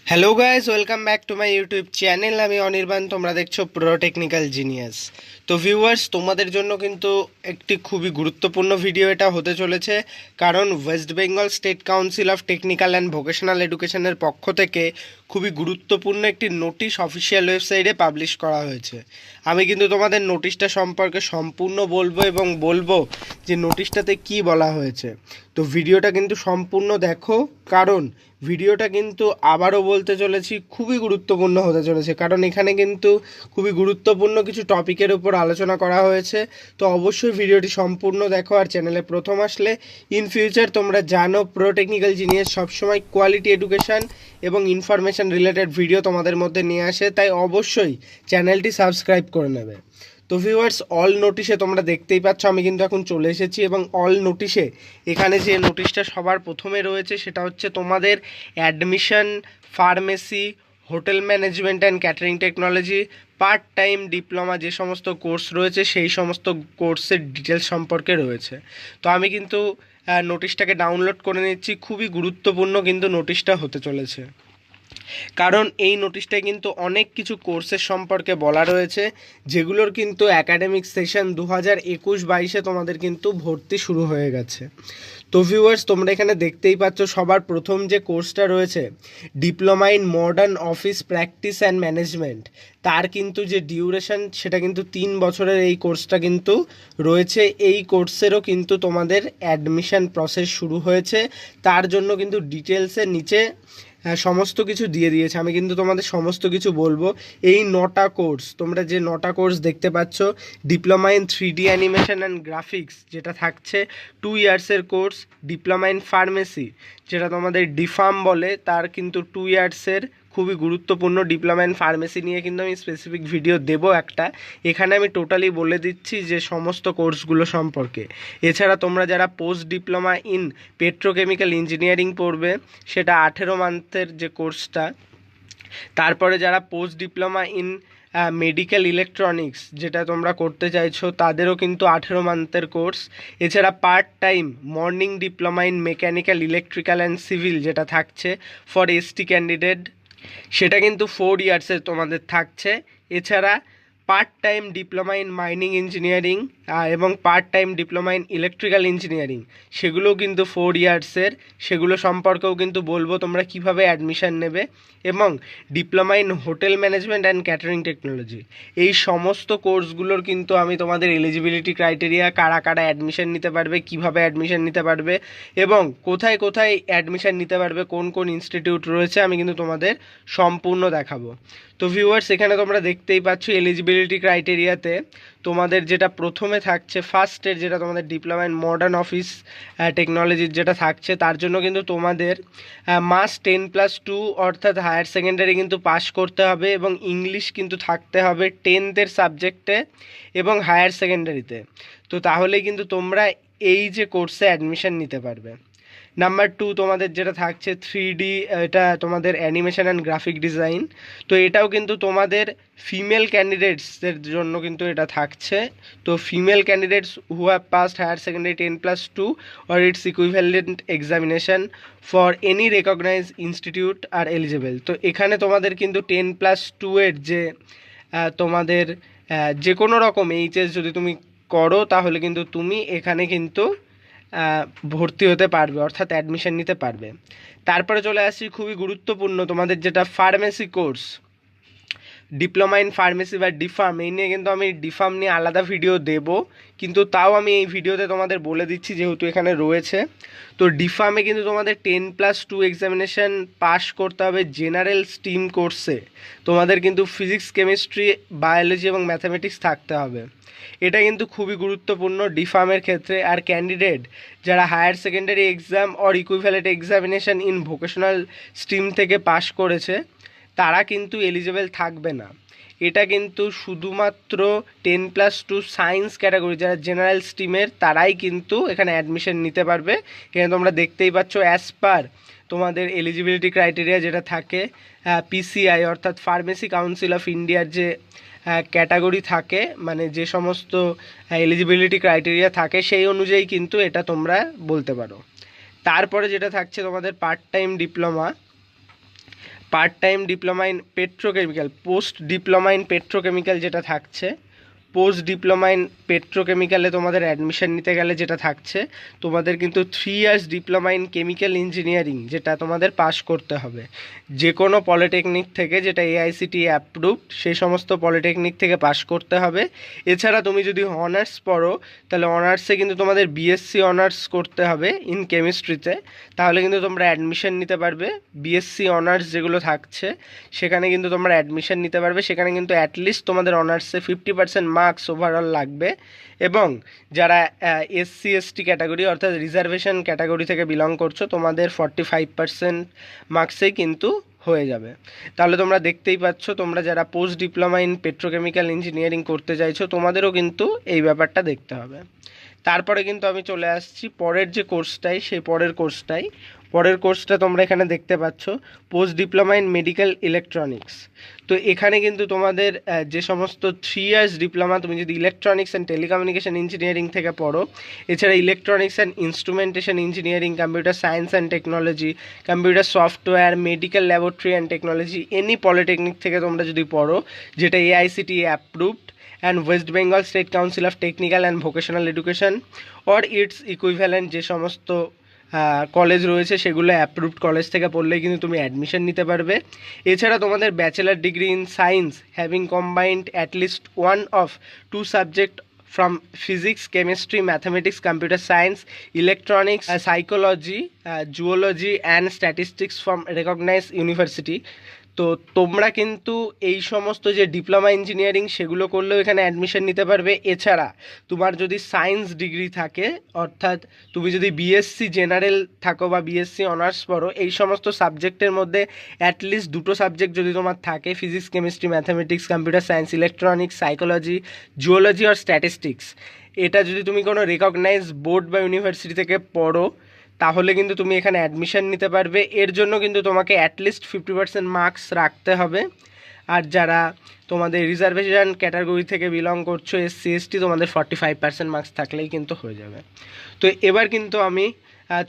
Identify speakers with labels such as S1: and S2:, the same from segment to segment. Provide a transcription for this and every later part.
S1: Hello guys, welcome back to my YouTube channel. আমি অনির্বাণ, তোমরা দেখছো প্রো টেকনিক্যাল জিনিয়াস। তো ভিউয়ার্স, তোমাদের জন্য কিন্তু একটি খুবই গুরুত্বপূর্ণ ভিডিও এটা হতে চলেছে, কারণ West Bengal state council of technical and vocational এডুকেশনের পক্ষ থেকে খুবই গুরুত্বপূর্ণ একটি নোটিশ অফিসিয়াল ওয়েবসাইটে পাবলিশ করা হয়েছে। আমি কিন্তু তোমাদের নোটিশটা সম্পর্কে সম্পূর্ণ বলবো এবং বলবো যে নোটিশটাতে কি বলা হয়েছে। তো ভিডিওটা কিন্তু সম্পূর্ণ দেখো, কারণ ভিডিওটা কিন্তু আবারও বলতে চলেছি খুবই গুরুত্বপূর্ণ হতে চলেছে, কারণ এখানে কিন্তু খুবই গুরুত্বপূর্ণ কিছু টপিকের উপর আলোচনা করা হয়েছে। তো অবশ্যই ভিডিওটি সম্পূর্ণ দেখো। আর চ্যানেলে প্রথম আসলে, ইন ফিউচার তোমরা জানো প্রো টেকনিক্যাল জিনিয়াস সবসময় কোয়ালিটি এডুকেশান এবং ইনফরমেশান রিলেটেড ভিডিও তোমাদের মধ্যে নিয়ে আসে, তাই অবশ্যই চ্যানেলটি সাবস্ক্রাইব করে নেবে। তো ভিউয়ার্স, অল নোটিশে তোমরা দেখতেই পাচ্ছ আমি কিন্তু এখন চলে এসেছি, এবং অল নোটিশে এখানে যে নোটিশটা সবার প্রথমে রয়েছে সেটা হচ্ছে তোমাদের admission, pharmacy, hotel management and catering technology, part time diploma যে সমস্ত কোর্স রয়েছে সেই সমস্ত কোর্সের ডিটেলস সম্পর্কে রয়েছে। তো আমি কিন্তু নোটিশটাকে ডাউনলোড করে নিচ্ছি। খুবই গুরুত্বপূর্ণ কিন্তু নোটিশটা হতে চলেছে, কারণ এই নোটিশটায় কিন্তু অনেক কিছু কোর্সের সম্পর্কে বলা রয়েছে, যেগুলোর কিন্তু অ্যাকাডেমিক সেশন 2021-22 তোমাদের কিন্তু ভর্তি শুরু হয়ে গেছে। তো ভিউয়ার্স, তোমরা এখানে দেখতেই পাচ্ছ সবার প্রথম যে কোর্সটা রয়েছে, diploma in modern office practice and management, তার কিন্তু যে ডিউরেশন সেটা কিন্তু 3 বছরের এই কোর্সটা কিন্তু রয়েছে। এই কোর্সেরও কিন্তু তোমাদের অ্যাডমিশন প্রসেস শুরু হয়েছে। তার জন্য কিন্তু ডিটেলসের নিচে সমস্ত কিছু দিয়ে দিয়েছে। আমি কিন্তু তোমাদের সমস্ত কিছু বলবো। এই 9টা কোর্স, তোমরা যে 9টা কোর্স দেখতে পাচ্ছ, diploma in 3D animation and graphics যেটা থাকছে 2 ইয়ার্সের কোর্স, ডিপ্লোমা ইন ফার্মেসি যেটা তোমাদের ডিফার্ম বলে, তার কিন্তু 2 ইয়ার্সের খুবই গুরুত্বপূর্ণ। ডিপ্লোমা ইন ফার্মেসি নিয়ে কিন্তু আমি স্পেসিফিক ভিডিও দেবো একটা, এখানে আমি টোটালি বলে দিচ্ছি যে সমস্ত কোর্সগুলো সম্পর্কে। এছাড়া তোমরা যারা post diploma in petrochemical engineering পড়বে, সেটা 18 মান্থের যে কোর্সটা। তারপরে যারা post diploma in medical electronics যেটা তোমরা করতে চাইছো, তাদেরও কিন্তু 18 মান্থের কোর্স। এছাড়া part time morning diploma in mechanical electrical and civil যেটা থাকছে ফর এসটি ক্যান্ডিডেট, সেটা কিন্তু 4 ইয়ার্সের তোমাদের থাকছে। এছাড়া part time diploma in mining engineering এবং part time diploma in electrical engineering, সেগুলোও কিন্তু 4 ইয়ার্সের। সেগুলো সম্পর্কেও কিন্তু বলবো তোমরা কিভাবে অ্যাডমিশান নেবে। এবং diploma in hotel management and catering technology, এই সমস্ত কোর্সগুলোর কিন্তু আমি তোমাদের এলিজিবিলিটি ক্রাইটেরিয়া, কারা কারা অ্যাডমিশান নিতে পারবে, কিভাবে অ্যাডমিশান নিতে পারবে এবং কোথায় কোথায় অ্যাডমিশান নিতে পারবে, কোন কোন ইনস্টিটিউট রয়েছে, আমি কিন্তু তোমাদের সম্পূর্ণ দেখাবো। তো ভিউয়ার্স, এখানে তোমরা দেখতেই পাচ্ছ এলিজিবিলিটি ক্রাইটেরিয়াতে তোমাদের যেটা প্রথমে থাকছে, ফার্স্টের যেটা তোমাদের ডিপ্লোমা ইন মডার্ন অফিস টেকনোলজির যেটা থাকছে, তার জন্য কিন্তু তোমাদের মাস 10+2 অর্থাৎ হায়ার সেকেন্ডারি কিন্তু পাস করতে হবে, এবং ইংলিশ কিন্তু থাকতে হবে 10th সাবজেক্টে এবং হায়ার সেকেন্ডারিতে। তো তাহলে কিন্তু তোমরা এই যে কোর্সে অ্যাডমিশন নিতে পারবে। নাম্বার 2 তোমাদের যেটা থাকছে 3D, এটা তোমাদের অ্যানিমেশন অ্যান্ড গ্রাফিক ডিজাইন। তো এটাও কিন্তু তোমাদের ফিমেল ক্যান্ডিডেটসদের জন্য কিন্তু এটা থাকছে। তো female candidates who have passed higher secondary 10+2 or its equivalent examination for any recognise institute আর এলিজিবল। তো এখানে তোমাদের কিন্তু 10+2 এর যে তোমাদের যে কোনো রকম এইচএস যদি তুমি করো, তাহলে কিন্তু তুমি এখানে কিন্তু ভর্তি হতে পারবে, অর্থাৎ অ্যাডমিশন নিতে পারবে। তারপরে চলে আসি খুবই গুরুত্বপূর্ণ তোমাদের যেটা pharmacy course, diploma in pharmacy বা ডিফার্ম। এই নিয়ে কিন্তু আমি ডিফার্ম নিয়ে আলাদা ভিডিও দেব, কিন্তু তাও আমি এই ভিডিওতে তোমাদের বলে দিচ্ছি যেহেতু এখানে রয়েছে। তো ডিফার্মে কিন্তু তোমাদের 10+2 এক্সামিনেশন পাস করতে হবে। জেনারেল স্ট্রিম কোর্সে তোমাদের কিন্তু ফিজিক্স, কেমিস্ট্রি, বায়োলজি এবং ম্যাথামেটিক্স থাকতে হবে। এটা কিন্তু খুবই গুরুত্বপূর্ণ ডিফার্মের ক্ষেত্রে। আর ক্যান্ডিডেট যারা higher secondary exam or equivalent examination in vocational stream থেকে পাশ করেছে, তারা কিন্তু এলিজিবল থাকবে না। এটা কিন্তু শুধুমাত্র 10+2 সায়েন্স ক্যাটাগরি যারা জেনারেল স্ট্রিমের, তারাই কিন্তু এখানে অ্যাডমিশন নিতে পারবে। এখানে তোমরা দেখতেই পাচ্ছ অ্যাজ পার তোমাদের এলিজিবিলিটি ক্রাইটেরিয়া যেটা থাকে, পিসিআই অর্থাৎ ফার্মেসি কাউন্সিল অফ ইন্ডিয়ার যে ক্যাটাগরি থাকে, মানে যে সমস্ত এলিজিবিলিটি ক্রাইটেরিয়া থাকে, সেই অনুযায়ী কিন্তু এটা তোমরা বলতে পারো। তারপরে যেটা থাকছে তোমাদের part time diploma. Part time diploma in petrochemical, post diploma in petrochemical যেটা থাকছে, পোস্ট ডিপ্লোমা ইন পেট্রোকেমিক্যালে তোমাদের অ্যাডমিশন নিতে গেলে যেটা থাকছে, তোমাদের কিন্তু 3 years diploma in chemical engineering যেটা তোমাদের পাস করতে হবে যে কোনো পলিটেকনিক থেকে, যেটা এআইসিটি অ্যাপ্রুভড, সেই সমস্ত পলিটেকনিক থেকে পাস করতে হবে। এছাড়া তুমি যদি অনার্স পড়ো তাহলে অনার্সে কিন্তু তোমাদের বিএসসি অনার্স করতে হবে ইন কেমিস্ট্রিতে, তাহলে কিন্তু তোমরা অ্যাডমিশন নিতে পারবে। বিএসসি অনার্স যেগুলো থাকছে সেখানে কিন্তু তোমরা অ্যাডমিশন নিতে পারবে, সেখানে কিন্তু অ্যাটলিস্ট তোমাদের অনার্সে 50% মার্কস ওভারঅল লাগবে। এবং যারা এসসি এসটি ক্যাটাগরি অর্থাৎ রিজার্ভেশন ক্যাটাগরি থেকে বিলং করছো, তোমাদের 45% মার্কসেই কিন্তু হয়ে যাবে। তাহলে তোমরা দেখতেই পাচ্ছ, তোমরা যারা post diploma in petrochemical engineering করতে চাইছো তোমাদেরও কিন্তু এই ব্যাপারটা দেখতে হবে। তারপরে কিন্তু আমি চলে আসছি পরের যে কোর্সটাই, সেই পরের কোর্সটা তোমরা এখানে দেখতে পাচ্ছ, post diploma in medical electronics. তো এখানে কিন্তু তোমাদের যে সমস্ত 3 ইয়ার্স ডিপ্লোমা, তুমি যদি ইলেকট্রনিক্স অ্যান্ড টেলিকমিউনিকেশন ইঞ্জিনিয়ারিং থেকে পড়ো, এছাড়া electronics and instrumentation engineering, computer science and technology, computer software, medical laboratory and technology, any polytechnic থেকে তোমরা যদি পড়ো যেটা AICTE approved and West Bengal State Council of Technical and Vocational Education or its equivalent যে সমস্ত college রয়েছে সেগুলো approved college থেকে পড়লেই কিন্তু তুমি অ্যাডমিশন নিতে পারবে। এছাড়া তোমাদের bachelor degree in science having combined at least one of 2 subject from physics, chemistry, mathematics, computer science, electronics, psychology, zoology and statistics from recognized university। তো তোমরা কিন্তু এই সমস্ত যে ডিপ্লোমা ইঞ্জিনিয়ারিং সেগুলো করলেও এখানে অ্যাডমিশন নিতে পারবে। এছাড়া তোমার যদি সায়েন্স ডিগ্রি থাকে, অর্থাৎ তুমি যদি বিএসসি জেনারেল থাকো বা বিএসসি অনার্স পড়ো, এই সমস্ত সাবজেক্টের মধ্যে অ্যাটলিস্ট 2টো সাবজেক্ট যদি তোমার থাকে, physics, chemistry, mathematics, computer science, electronics, psychology, geology আর স্ট্যাটিস্টিক্স, এটা যদি তুমি কোনো রেকগনাইজ বোর্ড বা ইউনিভার্সিটি থেকে পড়ো তাহলে কিন্তু তুমি এখানে অ্যাডমিশন নিতে পারবে। এর জন্য কিন্তু তোমাকে অ্যাটলিস্ট 50% মার্কস রাখতে হবে। আর যারা তোমাদের রিজার্ভেশন ক্যাটাগরি থেকে বিলং করছো, এসসি এসটি, তোমাদের 45% মার্কস থাকলেই কিন্তু হয়ে যাবে। তো এবার কিন্তু আমি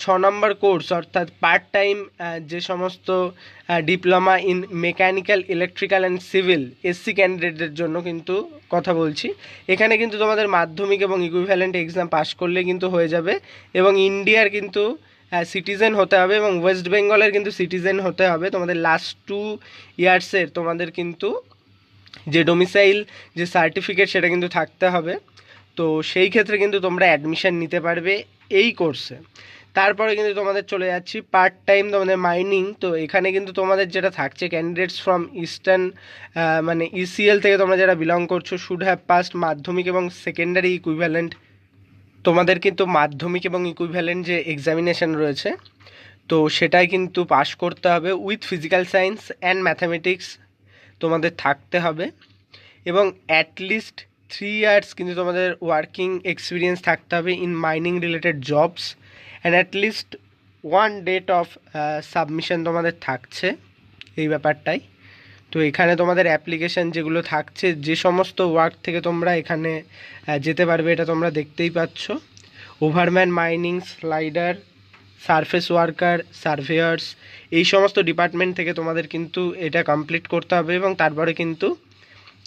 S1: 6 নম্বর কোর্স অর্থাৎ পার্ট টাইম যে সমস্ত diploma in mechanical, electrical and civil SC ক্যান্ডিডেটদের জন্য কিন্তু কথা বলছি। এখানে কিন্তু তোমাদের মাধ্যমিক এবং ইকুইভ্যালেন্ট এক্সাম পাস করলে কিন্তু হয়ে যাবে এবং ইন্ডিয়ার কিন্তু সিটিজেন হতে হবে এবং ওয়েস্ট বেঙ্গলের কিন্তু সিটিজেন হতে হবে। তোমাদের লাস্ট 2 ইয়ার্সের তোমাদের কিন্তু যে ডোমিসাইল যে সার্টিফিকেট সেটা কিন্তু থাকতে হবে। তো সেই ক্ষেত্রে কিন্তু তোমরা অ্যাডমিশন নিতে পারবে এই কোর্সে। তারপরে কিন্তু তোমাদের চলে যাচ্ছি পার্ট টাইম তোমাদের মাইনিং। তো এখানে কিন্তু তোমাদের যেটা থাকছে, ক্যান্ডিডেটস ফ্রম ইস্টার্ন মানে ইসিএল থেকে তোমরা যারা বিলং করছো শুড হ্যাভ পাস্ট মাধ্যমিক এবং সেকেন্ডারি ইকুইভ্যালেন্ট। তোমাদের কিন্তু মাধ্যমিক এবং ইকুইভ্যালেন্ট যে এক্সামিনেশন রয়েছে তো সেটাই কিন্তু পাস করতে হবে with physical science and mathematics তোমাদের থাকতে হবে এবং অ্যাটলিস্ট 3 ইয়ার্স কিন্তু তোমাদের ওয়ার্কিং এক্সপিরিয়েন্স থাকতে হবে in mining related jobs and at least 1 date of submission তোমাদের থাকছে এই ব্যাপারটাই। তো এখানে তোমাদের অ্যাপ্লিকেশান যেগুলো থাকছে, যে সমস্ত ওয়ার্ক থেকে তোমরা এখানে যেতে পারবে এটা তোমরা দেখতেই পাচ্ছ। Overman, mining, slider, surface worker, surveyors, এই সমস্ত ডিপার্টমেন্ট থেকে তোমাদের কিন্তু এটা কমপ্লিট করতে হবে এবং তারপরে কিন্তু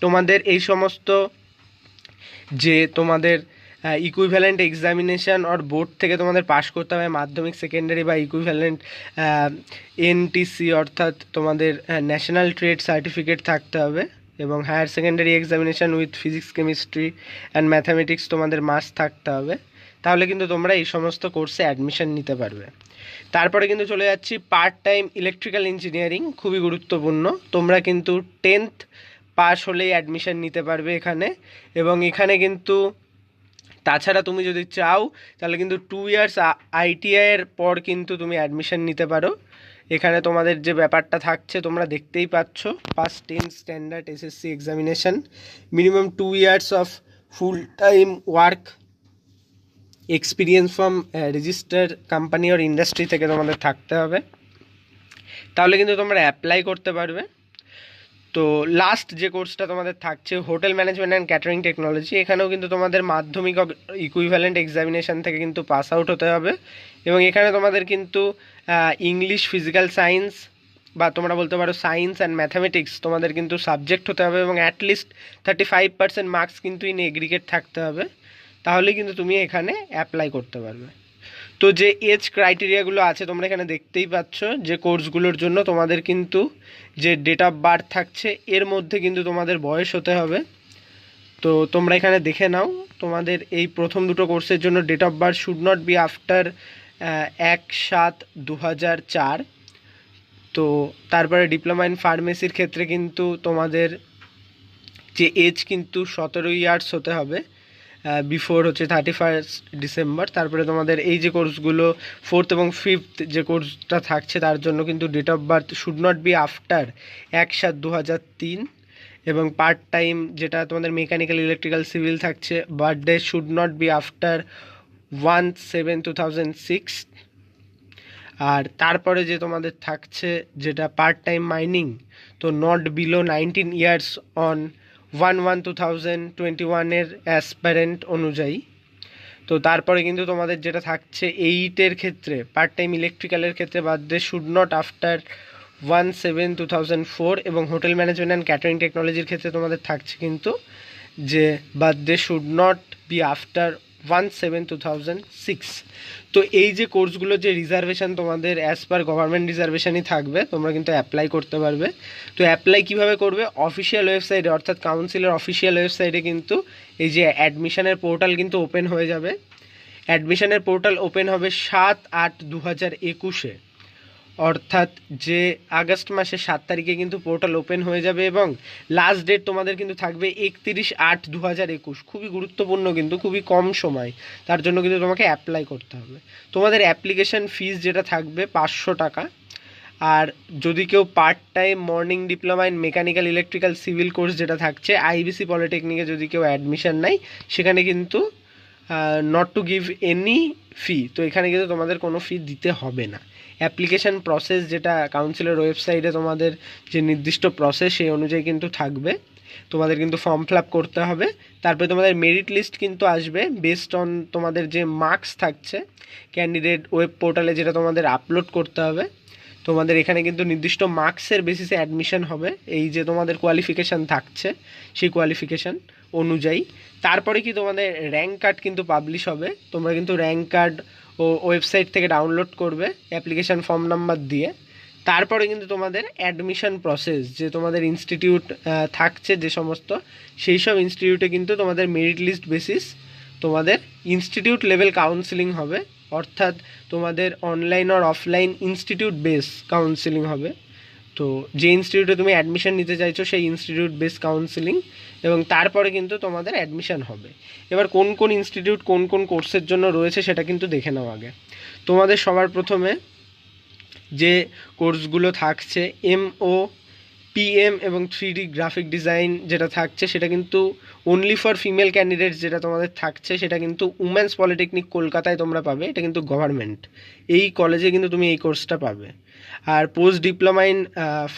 S1: তোমাদের এই সমস্ত যে তোমাদের ইকুইভ্যালেন্ট এক্সামিনেশান অর বোর্ড থেকে তোমাদের পাস করতে হবে মাধ্যমিক, সেকেন্ডারি বা ইকুইভ্যালেন্ট এনটিসি অর্থাৎ তোমাদের ন্যাশনাল ট্রেড সার্টিফিকেট থাকতে হবে এবং higher secondary examination with physics, chemistry and mathematics তোমাদের মার্কস থাকতে হবে। তাহলে কিন্তু তোমরা এই সমস্ত কোর্সে অ্যাডমিশন নিতে পারবে। তারপরে কিন্তু চলে যাচ্ছি পার্ট টাইম ইলেকট্রিক্যাল ইঞ্জিনিয়ারিং, খুবই গুরুত্বপূর্ণ। তোমরা কিন্তু 10th পাস হলেই অ্যাডমিশন নিতে পারবে এখানে এবং এখানে কিন্তু তাছাড়া তুমি যদি চাও তাহলে কিন্তু 2 ইয়ার্স আইটিআইয়ের পর কিন্তু তুমি অ্যাডমিশন নিতে পারো। এখানে তোমাদের যে ব্যাপারটা থাকছে তোমরা দেখতেই পাচ্ছ, pass 10 standard SSC examination, minimum 2 years of full time work experience from registered company or industry থেকে তোমাদের থাকতে হবে, তাহলে কিন্তু তোমরা অ্যাপ্লাই করতে পারবে। তো লাস্ট যে কোর্সটা তোমাদের থাকছে hotel management and catering technology, এখানেও কিন্তু তোমাদের মাধ্যমিক ইকুইভ্যালেন্ট এক্সামিনেশান থেকে কিন্তু পাস আউট হতে হবে এবং এখানে তোমাদের কিন্তু ইংলিশ, ফিজিক্যাল সায়েন্স, বা তোমরা বলতে পারো সায়েন্স অ্যান্ড ম্যাথামেটিক্স তোমাদের কিন্তু সাবজেক্ট হতে হবে, এবং অ্যাটলিস্ট 35% মার্কস কিন্তু ইন এগ্রিগেট থাকতে হবে, তাহলে কিন্তু তুমি এখানে অ্যাপ্লাই করতে পারবে। তো যে এজ ক্রাইটেরিয়াগুলো আছে তোমরা এখানে দেখতেই পাচ্ছ, যে কোর্সগুলোর জন্য তোমাদের কিন্তু যে ডেট অফ বার্থ থাকছে এর মধ্যে কিন্তু তোমাদের বয়স হতে হবে। তো তোমরা এখানে দেখে নাও, তোমাদের এই প্রথম দুটো কোর্সের জন্য date of birth should not be after 1/7/2004। তো তারপরে ডিপ্লোমা ইন ফার্মেসির ক্ষেত্রে কিন্তু তোমাদের যে এজ কিন্তু 17 ইয়ার্স হতে হবে, বিফোর হচ্ছে 31 ডিসেম্বর। তারপরে তোমাদের এই যে কোর্সগুলো 4th এবং 5th যে কোর্সটা থাকছে তার জন্য কিন্তু date of birth should not be after 1/7/2003, এবং পার্ট টাইম যেটা তোমাদের মেকানিক্যাল ইলেকট্রিক্যাল সিভিল থাকছে, birthday should not be after 1/7/2006। আর তারপরে যে তোমাদের থাকছে যেটা পার্ট টাইম মাইনিং, তো not below 19 years on 1/1/2021 aspirant অনুযায়ী। তো তারপরে কিন্তু তোমাদের যেটা থাকছে 8-এর ক্ষেত্রে পার্ট টাইম ইলেকট্রিক্যালের ক্ষেত্রে বার্থডে শুড নট আফটার 1/7/2004, এবং হোটেল ম্যানেজমেন্ট অ্যান্ড ক্যাটারিং টেকনোলজির ক্ষেত্রে তোমাদের থাকছে কিন্তু যে birthday should not be after 1/7/2006। তো এই যে কোর্সগুলো যে রিজার্ভেশন তোমাদের অ্যাজ পার গভর্নমেন্ট রিজার্ভেশনই থাকবে, তোমরা কিন্তু অ্যাপ্লাই করতে পারবে। তো অ্যাপ্লাই কিভাবে করবে, অফিসিয়াল ওয়েবসাইটে অর্থাৎ কাউন্সিলের অফিসিয়াল ওয়েবসাইটে কিন্তু এই যে অ্যাডমিশনের পোর্টাল কিন্তু ওপেন হয়ে যাবে। অ্যাডমিশনের পোর্টাল ওপেন হবে 7/8/2021-এ, অর্থাৎ যে আগস্ট মাসের 7 তারিখে কিন্তু পোর্টাল ওপেন হয়ে যাবে, এবং লাস্ট ডেট তোমাদের কিন্তু থাকবে 31/8/2021। খুবই গুরুত্বপূর্ণ, কিন্তু খুবই কম সময়, তার জন্য কিন্তু তোমাকে অ্যাপ্লাই করতে হবে। তোমাদের অ্যাপ্লিকেশন ফিস যেটা থাকবে 500 টাকা। আর যদি কেউ part time morning diploma in mechanical electrical civil course যেটা থাকছে আইবিসি পলিটেকনিকে যদি কেউ অ্যাডমিশন নেয়, সেখানে কিন্তু নট টু গিভ এনি ফি, তো এখানে কিন্তু তোমাদের কোনো ফি দিতে হবে না। অ্যাপ্লিকেশান প্রসেস যেটা কাউন্সিলের ওয়েবসাইটে তোমাদের যে নির্দিষ্ট প্রসেস সেই অনুযায়ী কিন্তু থাকবে, তোমাদের কিন্তু ফর্ম ফিল আপ করতে হবে। তারপরে তোমাদের মেরিট লিস্ট কিন্তু আসবে বেসড অন তোমাদের যে মার্কস থাকছে ক্যান্ডিডেট ওয়েব পোর্টালে, যেটা তোমাদের আপলোড করতে হবে। তোমাদের এখানে কিন্তু নির্দিষ্ট মার্কসের বেসিসে অ্যাডমিশন হবে, এই যে তোমাদের কোয়ালিফিকেশান থাকছে সেই কোয়ালিফিকেশান অনুযায়ী। তারপরে কি তোমাদের র্যাঙ্ক কার্ড কিন্তু পাবলিশ হবে, তোমরা কিন্তু র্যাঙ্ক কার্ড ও ওয়েবসাইট থেকে ডাউনলোড করবে অ্যাপ্লিকেশান ফর্ম নাম্বার দিয়ে। তারপরে কিন্তু তোমাদের অ্যাডমিশন প্রসেস, যে তোমাদের ইনস্টিটিউট থাকছে যে সমস্ত, সেই সব ইনস্টিটিউটে কিন্তু তোমাদের মেরিট লিস্ট বেসিস তোমাদের ইনস্টিটিউট লেভেল কাউন্সিলিং হবে, অর্থাৎ তোমাদের অনলাইন আর অফলাইন ইনস্টিটিউট বেস কাউন্সিলিং হবে। তো যে ইনস্টিটিউটে তুমি অ্যাডমিশন নিতে চাইছো সেই ইনস্টিটিউট বেস কাউন্সিলিং, এবং তারপরে কিন্তু তোমাদের অ্যাডমিশন হবে। এবার কোন কোন ইনস্টিটিউট কোন কোন কোর্সের জন্য রয়েছে সেটা কিন্তু দেখে নাও আগে। তোমাদের সবার প্রথমে যে কোর্সগুলো থাকছে এমও, পিএম এবং 3D গ্রাফিক ডিজাইন যেটা থাকছে সেটা কিন্তু অনলি ফর ফিমেল ক্যান্ডিডেটস যেটা তোমাদের থাকছে, সেটা কিন্তু উমেন্স পলিটেকনিক কলকাতায় তোমরা পাবে, এটা কিন্তু গভর্নমেন্ট, এই কলেজে কিন্তু তুমি এই কোর্সটা পাবে। আর post diploma in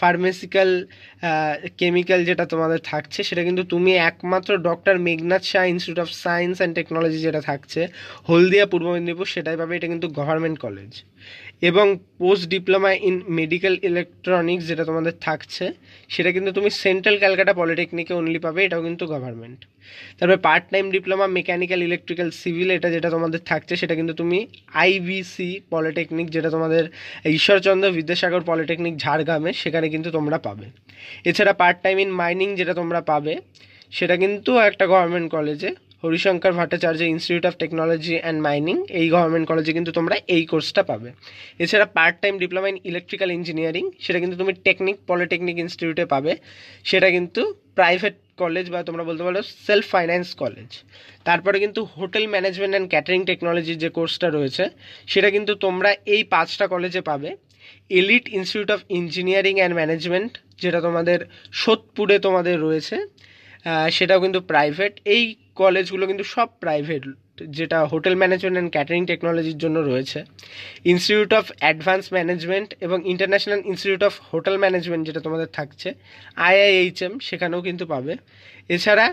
S1: pharmaceutical chemical যেটা তোমাদের থাকছে সেটা কিন্তু তুমি একমাত্র doctor Meghnad Saha institute of science and technology যেটা থাকছে হলদিয়া পূর্ব মেদিনীপুর, সেটাই পাবে, এটা কিন্তু গভর্নমেন্ট কলেজ। এবং post diploma in medical electronics যেটা তোমাদের থাকছে সেটা কিন্তু তুমি সেন্ট্রাল ক্যালকাটা পলিটেকনিকে অনলি পাবে, এটাও কিন্তু গভর্নমেন্ট। তারপরে part time diploma mechanical electrical civil, এটা যেটা তোমাদের থাকছে সেটা কিন্তু তুমি আইবিসি পলিটেকনিক যেটা তোমাদের ঈশ্বরচন্দ্র বিদ্যাসাগর পলিটেকনিক ঝাড়গ্রামে, সেখানে কিন্তু তোমরা পাবে। এছাড়া পার্ট টাইম ইন মাইনিং যেটা তোমরা পাবে সেটা কিন্তু একটা গভর্নমেন্ট কলেজে, Harishankar Bhattacharya institute of technology and mining, এই গভর্নমেন্ট কলেজে কিন্তু তোমরা এই কোর্সটা পাবে। এছাড়া part time diploma in electrical engineering সেটা কিন্তু তুমি টেকনিক পলিটেকনিক ইনস্টিটিউটে পাবে, সেটা কিন্তু প্রাইভেট কলেজ বা তোমরা বলতে পারো সেলফ ফাইন্যান্স কলেজ। তারপরে কিন্তু হোটেল ম্যানেজমেন্ট অ্যান্ড ক্যাটারিং টেকনোলজির যে কোর্সটা রয়েছে সেটা কিন্তু তোমরা এই 5টা কলেজে পাবে। Elite institute of engineering and management যেটা তোমাদের সোদপুরে তোমাদের রয়েছে, সেটাও কিন্তু প্রাইভেট। এই কলেজগুলো কিন্তু সব প্রাইভেট, যেটা হোটেল ম্যানেজমেন্ট অ্যান্ড ক্যাটারিং টেকনোলজির জন্য রয়েছে। ইনস্টিটিউট অফ অ্যাডভান্স ম্যানেজমেন্ট এবং international institute of hotel management যেটা তোমাদের থাকছে IIHM, সেখানেও কিন্তু পাবে। এছাড়া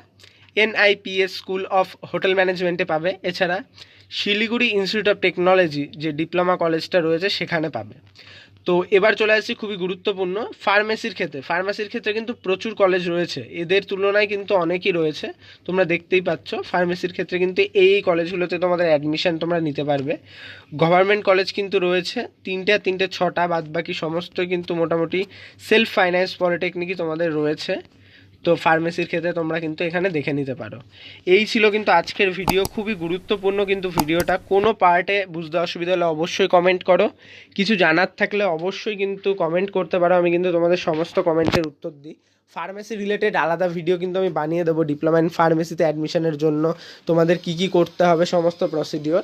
S1: NIPS স্কুল অফ হোটেল ম্যানেজমেন্টে পাবে। এছাড়া শিলিগুড়ি ইনস্টিটিউট অফ টেকনোলজি যে ডিপ্লোমা কলেজটা রয়েছে সেখানে পাবে। তো এবার চলে আসছি খুবই গুরুত্বপূর্ণ ফার্মেসির ক্ষেত্রে কিন্তু প্রচুর কলেজ রয়েছে, এদের তুলনায় কিন্তু অনেকই রয়েছে। তোমরা দেখতেই পাচ্ছ ফার্মেসির ক্ষেত্রে কিন্তু এই কলেজগুলোতে তোমাদের অ্যাডমিশন তোমরা নিতে পারবে। গভর্নমেন্ট কলেজ কিন্তু রয়েছে তিনটে ছটা, বাদ বাকি সমস্ত কিন্তু মোটামুটি সেলফ ফাইন্যান্স পলিটেকনিকই তোমাদের রয়েছে। তো ফার্মেসির ক্ষেত্রে তোমরা কিন্তু এখানে দেখে নিতে পারো। এই ছিল কিন্তু আজকের ভিডিও, খুবই গুরুত্বপূর্ণ কিন্তু ভিডিওটা। কোনো পার্টে বুঝতে অসুবিধা হলে অবশ্যই কমেন্ট করো, কিছু জানার থাকলে অবশ্যই কিন্তু কমেন্ট করতে পারো, আমি কিন্তু তোমাদের সমস্ত কমেন্টের উত্তর দিই। ফার্মেসি রিলেটেড আলাদা ভিডিও কিন্তু আমি বানিয়ে দেবো, ডিপ্লোমা ইন ফার্মেসিতে অ্যাডমিশনের জন্য তোমাদের কী কী করতে হবে সমস্ত প্রসিডিওর।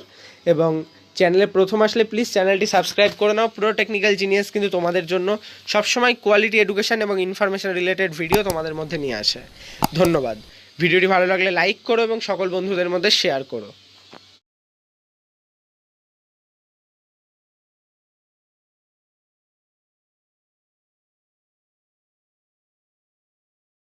S1: এবং চ্যানেলে প্রথম আসলে প্লিজ চ্যানেলটি সাবস্ক্রাইব করে নাও। পুরো টেকনিক্যাল জিনিয়াস কিন্তু তোমাদের জন্য সবসময় কোয়ালিটি এডুকেশন এবং ইনফরমেশন রিলেটেড ভিডিও তোমাদের মধ্যে নিয়ে আসে। ধন্যবাদ। ভিডিওটি ভালো লাগলে লাইক করো এবং সকল বন্ধুদের মধ্যে শেয়ার করো।